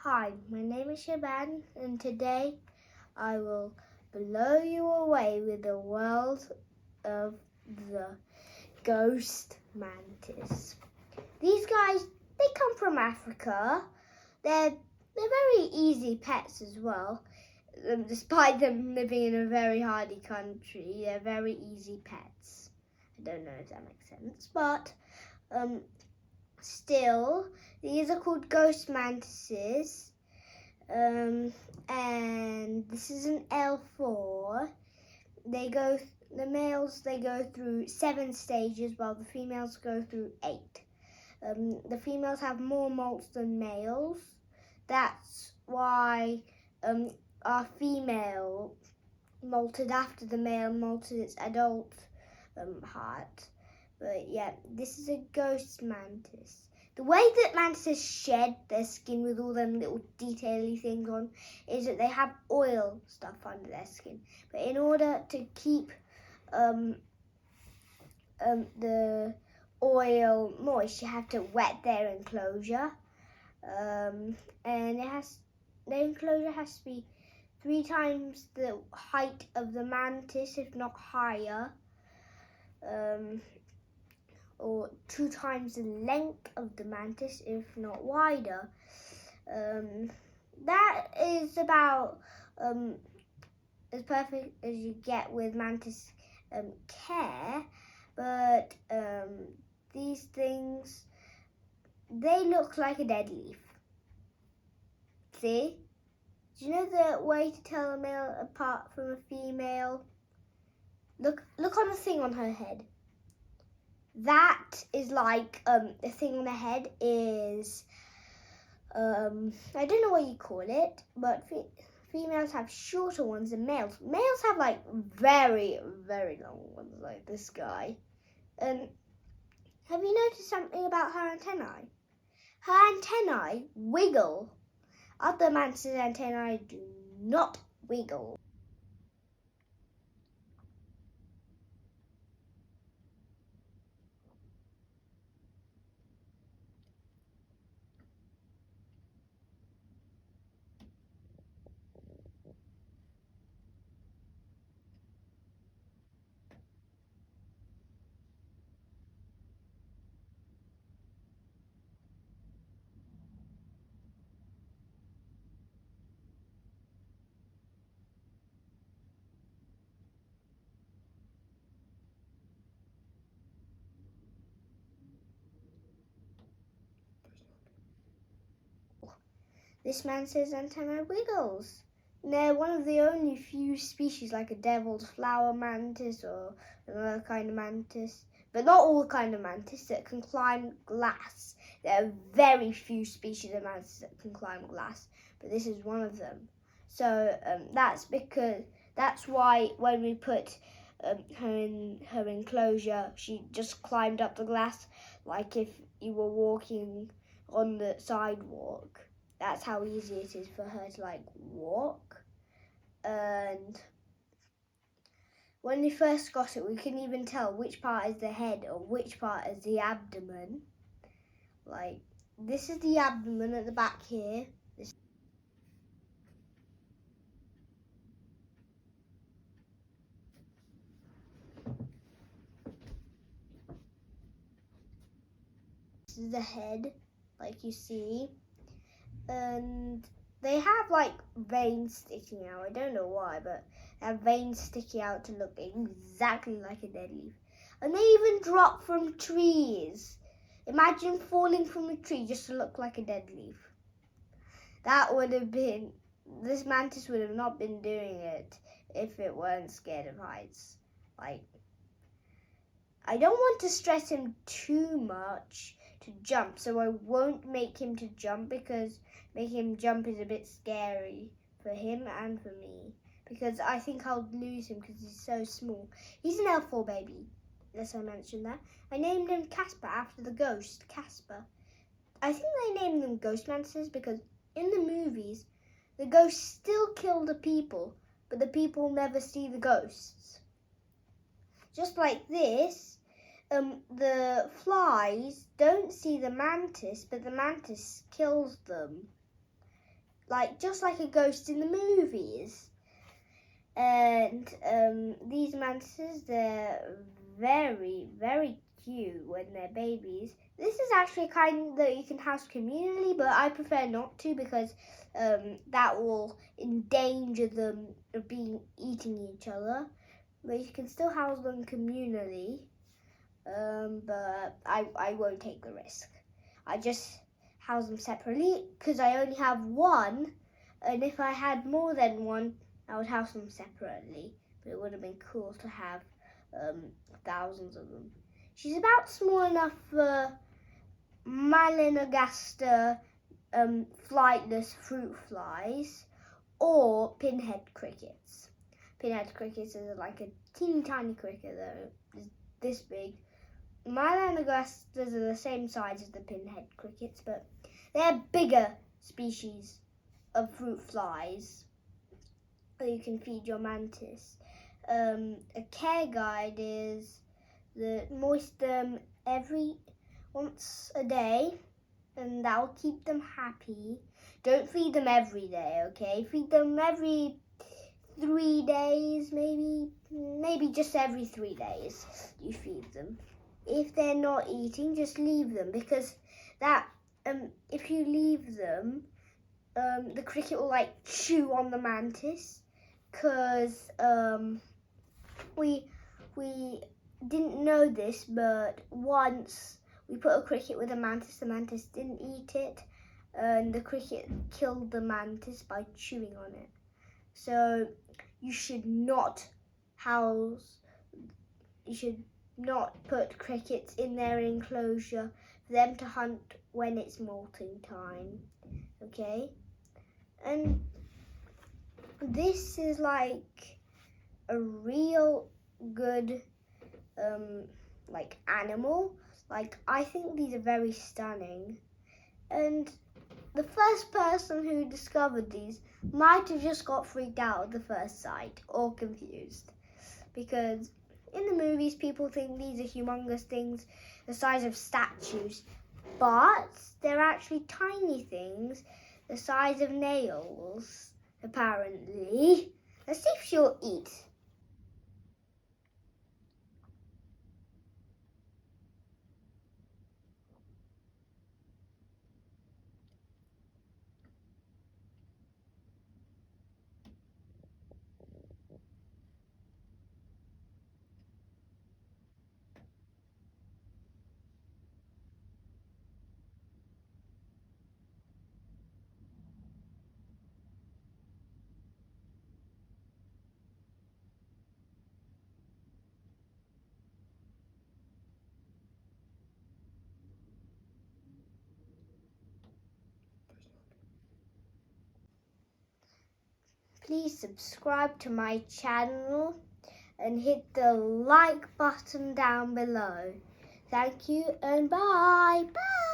Hi, my name is Shaban, and today I will blow you away with the world of the ghost mantis. These guys, they come from Africa. They're very easy pets as well. Despite them living in a very hardy country, they're very easy pets. I don't know if that makes sense, but still, these are called ghost mantises, and this is an L4. The males go through 7 stages, while the females go through 8. The females have more molts than males. That's why our female molted after the male molted its adult heart. But yeah, this is a ghost mantis. The way that mantises shed their skin with all them little detaily things on is that they have oil stuff under their skin. But in order to keep the oil moist, you have to wet their enclosure. And the enclosure has to be 3 times the height of the mantis, if not higher. Or 2 times the length of the mantis, if not wider. That is about as perfect as you get with mantis care, but these things, they look like a dead leaf. See? Do you know the way to tell a male apart from a female? Look on the thing on her head. That is like the thing on the head is I don't know what you call it, but females have shorter ones than males. Males have like very, very long ones, like this guy. And have you noticed something about her antennae? Her antennae wiggle. Other mantis' antennae do not wiggle. This mantis' antennae wiggles. They're one of the only few species, like a devil's flower mantis or another kind of mantis, but not all kind of mantis, that can climb glass. There are very few species of mantis that can climb glass, but this is one of them. So that's why when we put her in her enclosure, she just climbed up the glass like if you were walking on the sidewalk. That's how easy it is for her to walk. And when we first got it, we couldn't even tell which part is the head or which part is the abdomen. Like, this is the abdomen at the back here. This is the head, like you see. And they have veins sticking out. I don't know why, but they have veins sticking out to look exactly like a dead leaf. And they even drop from trees. Imagine falling from a tree just to look like a dead leaf. This mantis would have not been doing it if it weren't scared of heights. I don't want to stress him too much to jump, so I won't make him to jump, because making him jump is a bit scary for him and for me, because I think I'll lose him because he's so small. He's an L4 baby, as I mentioned that. I named him Casper after the ghost, Casper. I think they named them ghost mantises because in the movies, the ghosts still kill the people, but the people never see the ghosts. Just like this, the flies don't see the mantis, but the mantis kills them. just like a ghost in the movies. And these mantises, they're very, very cute when they're babies. This is actually a kind that you can house communally, but I prefer not to because that will endanger them of eating each other. But you can still house them communally, but I won't take the risk. I just house them separately because I only have one, and if I had more than one, I would house them separately, but it would have been cool to have thousands of them. She's about small enough for Melanogaster flightless fruit flies or pinhead crickets. Pinhead crickets is like a teeny tiny cricket though, is this big. Melanogasters are the same size as the pinhead crickets, but they're bigger species of fruit flies that you can feed your mantis. A care guide is that moist them once a day, and that will keep them happy. Don't feed them every day, okay? Feed them every 3 days, maybe just every 3 days you feed them. If they're not eating, just leave them, because that if you leave them, the cricket will like chew on the mantis. Because we didn't know this, but once we put a cricket with a mantis, the mantis didn't eat it, and the cricket killed the mantis by chewing on it. So you should not put crickets in their enclosure for them to hunt when it's molting time, okay? And this is like a real good animal. I think these are very stunning, and the first person who discovered these might have just got freaked out at the first sight or confused, because in the movies people think these are humongous things the size of statues, but they're actually tiny things the size of nails, apparently. Let's see if she'll eat. Please subscribe to my channel and hit the like button down below. Thank you and bye. Bye.